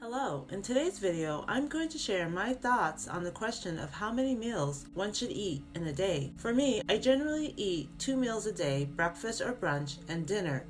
Hello, in today's video, I'm going to share my thoughts on the question of how many meals one should eat in a day. For me, I generally eat 2 meals a day, breakfast or brunch, and dinner.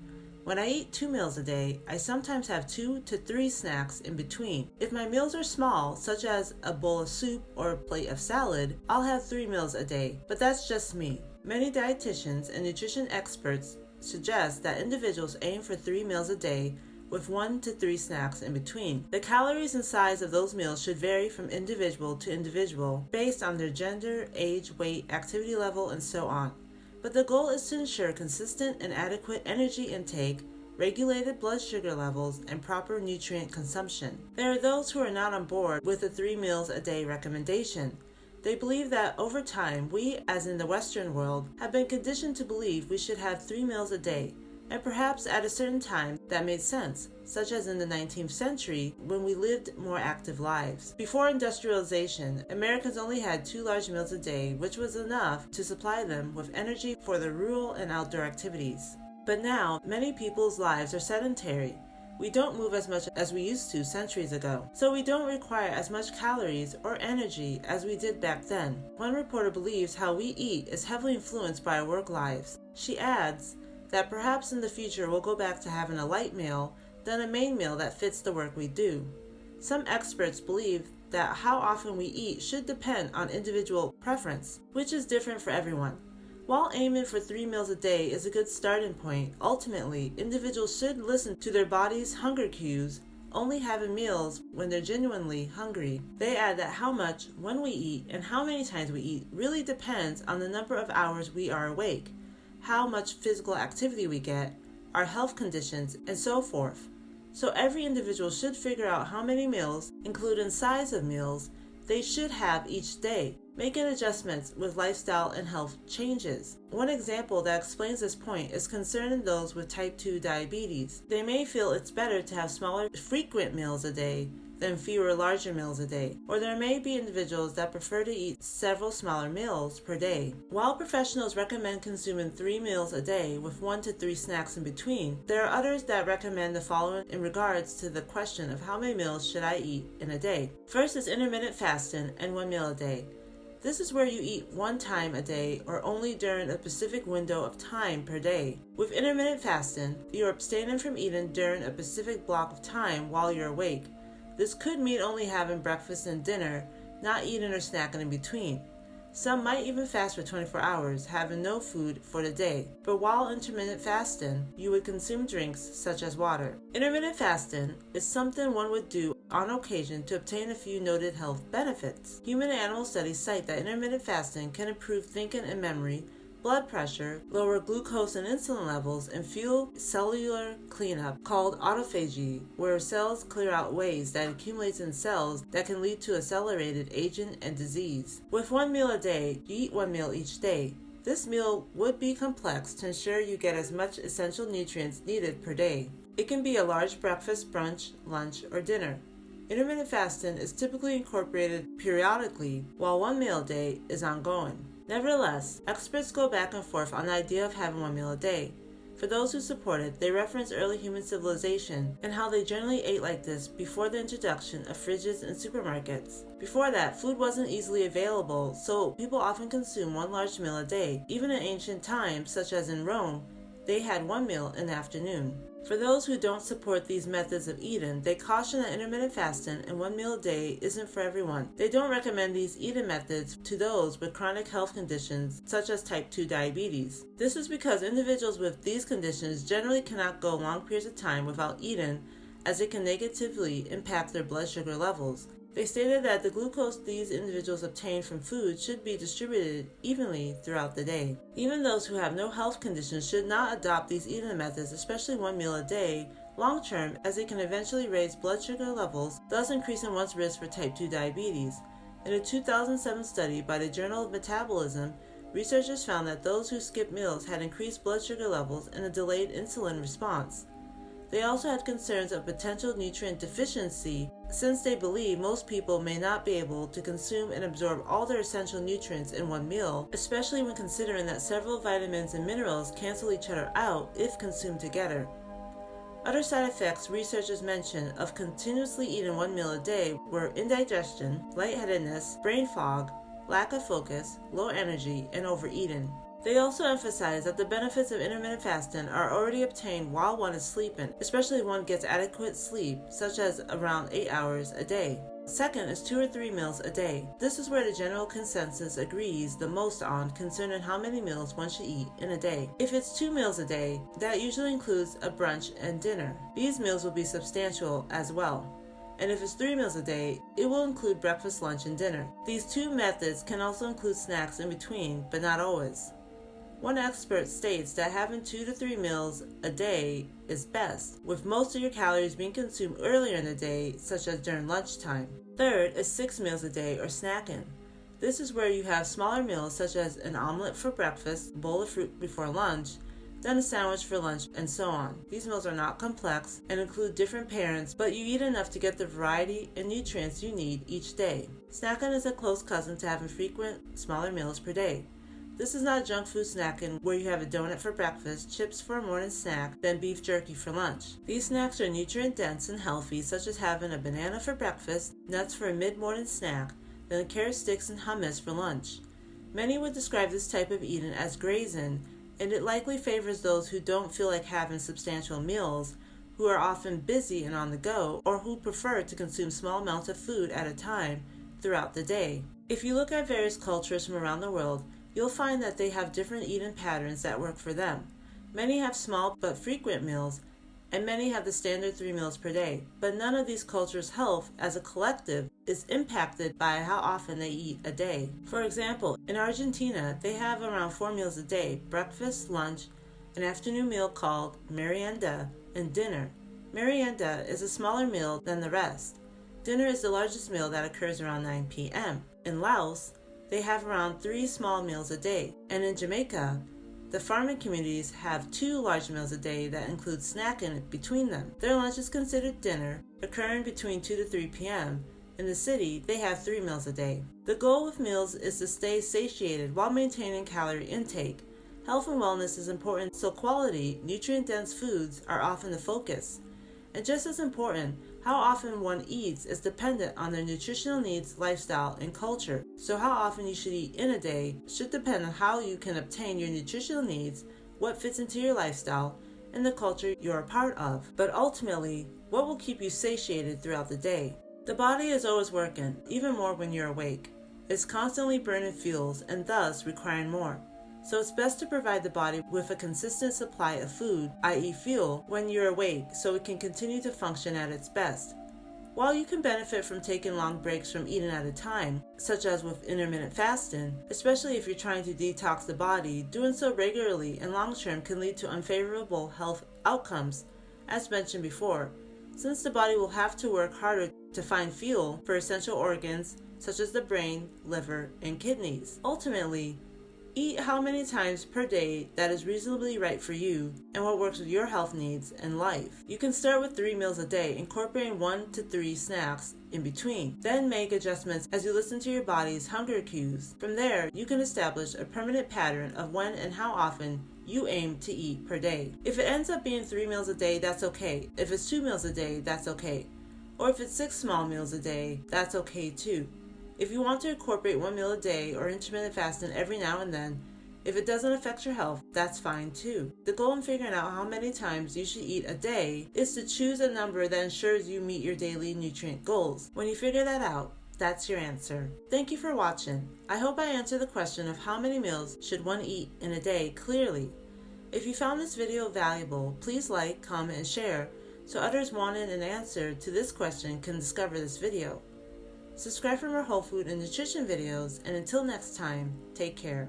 When I eat 2 meals a day, I sometimes have 2 to 3 snacks in between. If my meals are small, such as a bowl of soup or a plate of salad, I'll have 3 meals a day, but that's just me. Many dietitians and nutrition experts suggest that individuals aim for 3 meals a day with 1 to 3 snacks in between. The calories and size of those meals should vary from individual to individual based on their gender, age, weight, activity level, and so on. But the goal is to ensure consistent and adequate energy intake, regulated blood sugar levels, and proper nutrient consumption. There are those who are not on board with the 3 meals a day recommendation. They believe that over time, we, as in the Western world, have been conditioned to believe we should have 3 meals a day, and perhaps at a certain time that made sense, such as in the 19th century when we lived more active lives. Before industrialization, Americans only had 2 large meals a day, which was enough to supply them with energy for their rural and outdoor activities. But now, many people's lives are sedentary. We don't move as much as we used to centuries ago, so we don't require as much calories or energy as we did back then. One reporter believes how we eat is heavily influenced by our work lives. She adds that perhaps in the future we'll go back to having a light meal, then a main meal that fits the work we do. Some experts believe that how often we eat should depend on individual preference, which is different for everyone. While aiming for 3 meals a day is a good starting point, ultimately, individuals should listen to their body's hunger cues, only having meals when they're genuinely hungry. They add that how much, when we eat, and how many times we eat really depends on the number of hours we are awake, how much physical activity we get, our health conditions, and so forth. So every individual should figure out how many meals, including size of meals, they should have each day, making adjustments with lifestyle and health changes. One example that explains this point is concerning those with type 2 diabetes. They may feel it's better to have smaller, frequent meals a day than fewer larger meals a day, or there may be individuals that prefer to eat several smaller meals per day. While professionals recommend consuming 3 meals a day with 1 to 3 snacks in between, there are others that recommend the following in regards to the question of how many meals should I eat in a day. First is intermittent fasting and 1 meal a day. This is where you eat 1 time a day or only during a specific window of time per day. With intermittent fasting, you're abstaining from eating during a specific block of time while you're awake. This could mean only having breakfast and dinner, not eating or snacking in between. Some might even fast for 24 hours, having no food for the day. But while intermittent fasting, you would consume drinks such as water. Intermittent fasting is something one would do on occasion to obtain a few noted health benefits. Human and animal studies cite that intermittent fasting can improve thinking and memory, blood pressure, lower glucose and insulin levels, and fuel cellular cleanup called autophagy, where cells clear out waste that accumulates in cells that can lead to accelerated aging and disease. With 1 meal a day, you eat 1 meal each day. This meal would be complex to ensure you get as much essential nutrients needed per day. It can be a large breakfast, brunch, lunch, or dinner. Intermittent fasting is typically incorporated periodically, while 1 meal a day is ongoing. Nevertheless, experts go back and forth on the idea of having 1 meal a day. For those who support it, they reference early human civilization and how they generally ate like this before the introduction of fridges and supermarkets. Before that, food wasn't easily available, so people often consumed 1 large meal a day. Even in ancient times, such as in Rome, they had 1 meal in the afternoon. For those who don't support these methods of eating, they caution that intermittent fasting and 1 meal a day isn't for everyone. They don't recommend these eating methods to those with chronic health conditions such as type 2 diabetes. This is because individuals with these conditions generally cannot go long periods of time without eating, as it can negatively impact their blood sugar levels. They stated that the glucose these individuals obtain from food should be distributed evenly throughout the day. Even those who have no health conditions should not adopt these eating methods, especially 1 meal a day, long term, as it can eventually raise blood sugar levels, thus increasing one's risk for type 2 diabetes. In a 2007 study by the Journal of Metabolism, researchers found that those who skipped meals had increased blood sugar levels and a delayed insulin response. They also had concerns of potential nutrient deficiency, since they believe most people may not be able to consume and absorb all their essential nutrients in 1 meal, especially when considering that several vitamins and minerals cancel each other out if consumed together. Other side effects researchers mentioned of continuously eating one meal a day were indigestion, lightheadedness, brain fog, lack of focus, low energy, and overeating. They also emphasize that the benefits of intermittent fasting are already obtained while one is sleeping, especially if one gets adequate sleep, such as around 8 hours a day. Second is 2 or 3 meals a day. This is where the general consensus agrees the most on concerning how many meals one should eat in a day. If it's 2 meals a day, that usually includes a brunch and dinner. These meals will be substantial as well. And if it's 3 meals a day, it will include breakfast, lunch, and dinner. These two methods can also include snacks in between, but not always. One expert states that having 2 to 3 meals a day is best, with most of your calories being consumed earlier in the day, such as during lunchtime. Third is 6 meals a day or snacking. This is where you have smaller meals such as an omelet for breakfast, a bowl of fruit before lunch, then a sandwich for lunch, and so on. These meals are not complex and include different pairings, but you eat enough to get the variety and nutrients you need each day. Snacking is a close cousin to having frequent, smaller meals per day. This is not junk food snacking where you have a donut for breakfast, chips for a morning snack, then beef jerky for lunch. These snacks are nutrient dense and healthy, such as having a banana for breakfast, nuts for a mid-morning snack, then carrot sticks and hummus for lunch. Many would describe this type of eating as grazing, and it likely favors those who don't feel like having substantial meals, who are often busy and on the go, or who prefer to consume small amounts of food at a time throughout the day. If you look at various cultures from around the world, you'll find that they have different eating patterns that work for them. Many have small but frequent meals, and many have the standard 3 meals per day, but none of these cultures' health as a collective is impacted by how often they eat a day. For example, in Argentina, they have around 4 meals a day: breakfast, lunch, an afternoon meal called merienda, and dinner. Merienda is a smaller meal than the rest. Dinner is the largest meal that occurs around 9 p.m. In Laos, they have around 3 small meals a day, and in Jamaica, the farming communities have 2 large meals a day that include snacking between them. Their lunch is considered dinner, occurring between 2 to 3 p.m. In the city, they have 3 meals a day. The goal with meals is to stay satiated while maintaining calorie intake. Health and wellness is important, so quality, nutrient-dense foods are often the focus. And just as important, how often one eats is dependent on their nutritional needs, lifestyle, and culture. So how often you should eat in a day should depend on how you can obtain your nutritional needs, what fits into your lifestyle, and the culture you're a part of. But ultimately, what will keep you satiated throughout the day? The body is always working, even more when you're awake. It's constantly burning fuels and thus requiring more. So it's best to provide the body with a consistent supply of food, i.e. fuel, when you're awake so it can continue to function at its best. While you can benefit from taking long breaks from eating at a time, such as with intermittent fasting, especially if you're trying to detox the body, doing so regularly and long-term can lead to unfavorable health outcomes, as mentioned before, since the body will have to work harder to find fuel for essential organs such as the brain, liver, and kidneys. Ultimately, eat how many times per day that is reasonably right for you and what works with your health needs and life. You can start with 3 meals a day, incorporating 1 to 3 snacks in between. Then make adjustments as you listen to your body's hunger cues. From there, you can establish a permanent pattern of when and how often you aim to eat per day. If it ends up being 3 meals a day, that's okay. If it's 2 meals a day, that's okay. Or if it's 6 small meals a day, that's okay too. If you want to incorporate 1 meal a day or intermittent fasting every now and then, if it doesn't affect your health, that's fine too. The goal in figuring out how many times you should eat a day is to choose a number that ensures you meet your daily nutrient goals. When you figure that out, that's your answer. Thank you for watching. I hope I answered the question of how many meals should one eat in a day clearly. If you found this video valuable, please like, comment, and share so others wanting an answer to this question can discover this video. Subscribe for more whole food and nutrition videos, and until next time, take care.